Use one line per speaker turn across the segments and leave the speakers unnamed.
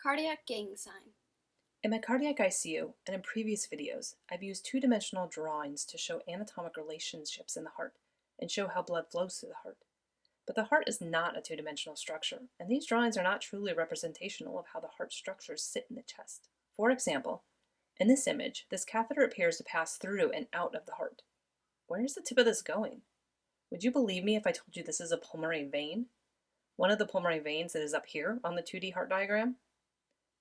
Cardiac gang sign.
In my cardiac ICU and in previous videos, I've used two-dimensional drawings to show anatomic relationships in the heart and show how blood flows through the heart. But the heart is not a two-dimensional structure, and these drawings are not truly representational of how the heart structures sit in the chest. For example, in this image, this catheter appears to pass through and out of the heart. Where is the tip of this going? Would you believe me if I told you this is a pulmonary vein? One of the pulmonary veins that is up here on the 2D heart diagram?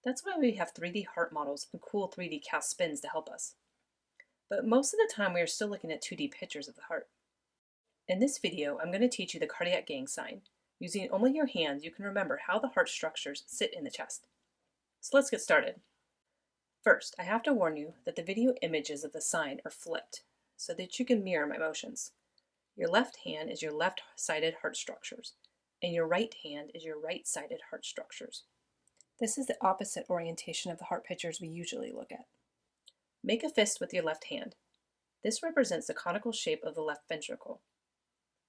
That's why we have 3D heart models and cool 3D cast spins to help us. But most of the time we are still looking at 2D pictures of the heart. In this video, I'm going to teach you the cardiac gang sign. Using only your hands, you can remember how the heart structures sit in the chest. So let's get started. First, I have to warn you that the video images of the sign are flipped so that you can mirror my motions. Your left hand is your left-sided heart structures, and your right hand is your right-sided heart structures. This is the opposite orientation of the heart pictures we usually look at. Make a fist with your left hand. This represents the conical shape of the left ventricle.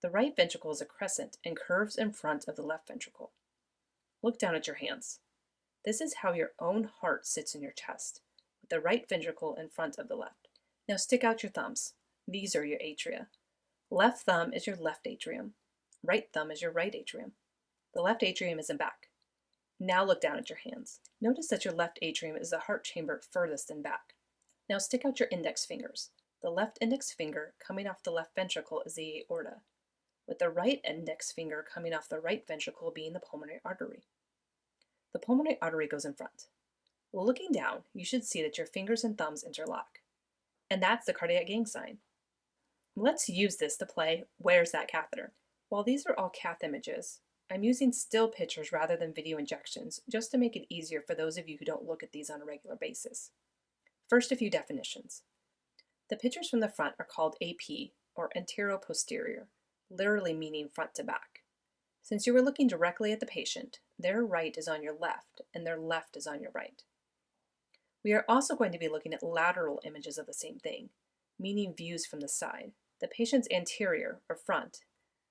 The right ventricle is a crescent and curves in front of the left ventricle. Look down at your hands. This is how your own heart sits in your chest, with the right ventricle in front of the left. Now stick out your thumbs. These are your atria. Left thumb is your left atrium. Right thumb is your right atrium. The left atrium is in back. Now look down at your hands. Notice that your left atrium is the heart chamber furthest in back. Now stick out your index fingers. The left index finger coming off the left ventricle is the aorta, with the right index finger coming off the right ventricle being the pulmonary artery. The pulmonary artery goes in front. Looking down, you should see that your fingers and thumbs interlock. And that's the cardiac gang sign. Let's use this to play Where's That Catheter? While these are all cath images, I'm using still pictures rather than video injections just to make it easier for those of you who don't look at these on a regular basis. First, a few definitions. The pictures from the front are called AP, or anteroposterior, literally meaning front to back. Since you are looking directly at the patient, their right is on your left and their left is on your right. We are also going to be looking at lateral images of the same thing, meaning views from the side. The patient's anterior, or front,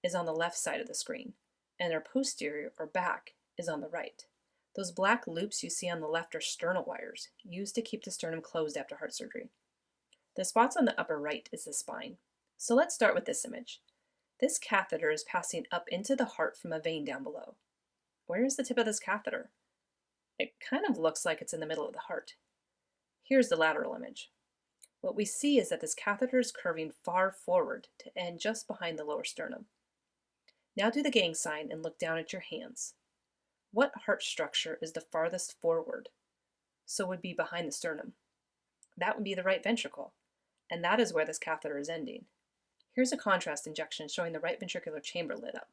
is on the left side of the screen, and their posterior, or back, is on the right. Those black loops you see on the left are sternal wires, used to keep the sternum closed after heart surgery. The spots on the upper right is the spine. So let's start with this image. This catheter is passing up into the heart from a vein down below. Where is the tip of this catheter? It kind of looks like it's in the middle of the heart. Here's the lateral image. What we see is that this catheter is curving far forward to end just behind the lower sternum. Now do the gang sign and look down at your hands. What heart structure is the farthest forward? So would be behind the sternum. That would be the right ventricle, and that is where this catheter is ending. Here's a contrast injection showing the right ventricular chamber lit up.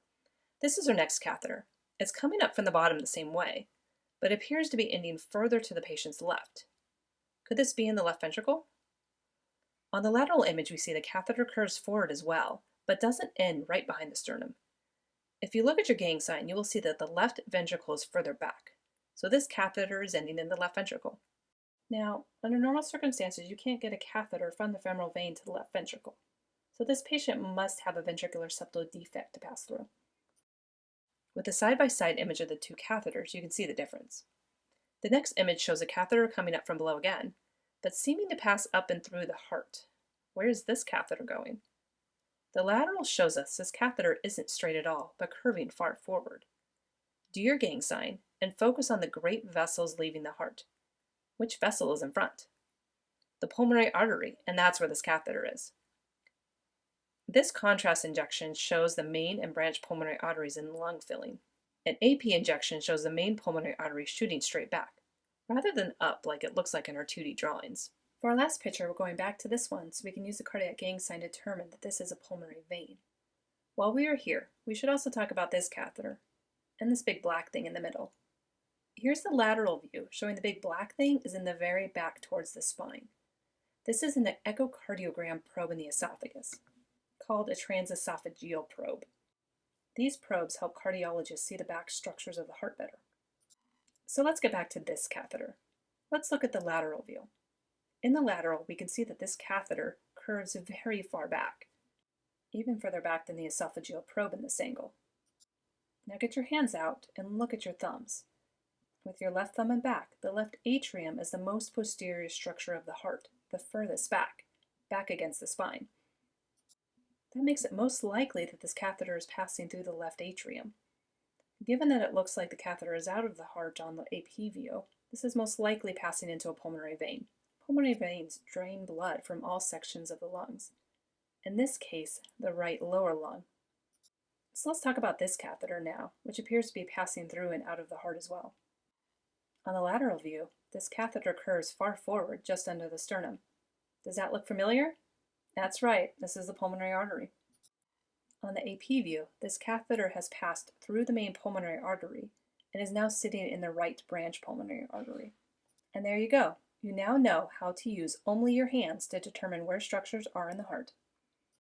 This is our next catheter. It's coming up from the bottom the same way, but appears to be ending further to the patient's left. Could this be in the left ventricle? On the lateral image, we see the catheter curves forward as well, but doesn't end right behind the sternum. If you look at your gang sign, you will see that the left ventricle is further back. So this catheter is ending in the left ventricle. Now, under normal circumstances, you can't get a catheter from the femoral vein to the left ventricle. So this patient must have a ventricular septal defect to pass through. With the side-by-side image of the two catheters, you can see the difference. The next image shows a catheter coming up from below again, but seeming to pass up and through the heart. Where is this catheter going? The lateral shows us this catheter isn't straight at all, but curving far forward. Do your gang sign and focus on the great vessels leaving the heart. Which vessel is in front? The pulmonary artery, and that's where this catheter is. This contrast injection shows the main and branch pulmonary arteries in the lung filling. An AP injection shows the main pulmonary artery shooting straight back, rather than up like it looks like in our 2D drawings. For our last picture, we're going back to this one so we can use the cardiac gang sign to determine that this is a pulmonary vein. While we are here, we should also talk about this catheter and this big black thing in the middle. Here's the lateral view showing the big black thing is in the very back towards the spine. This is an echocardiogram probe in the esophagus, called a transesophageal probe. These probes help cardiologists see the back structures of the heart better. So let's get back to this catheter. Let's look at the lateral view. In the lateral, we can see that this catheter curves very far back, even further back than the esophageal probe in this angle. Now get your hands out and look at your thumbs. With your left thumb and back, the left atrium is the most posterior structure of the heart, the furthest back against the spine. That makes it most likely that this catheter is passing through the left atrium. Given that it looks like the catheter is out of the heart on the AP view, this is most likely passing into a pulmonary vein. Pulmonary veins drain blood from all sections of the lungs. In this case, the right lower lung. So let's talk about this catheter now, which appears to be passing through and out of the heart as well. On the lateral view, this catheter curves far forward just under the sternum. Does that look familiar? That's right, this is the pulmonary artery. On the AP view, this catheter has passed through the main pulmonary artery and is now sitting in the right branch pulmonary artery. And there you go. You now know how to use only your hands to determine where structures are in the heart.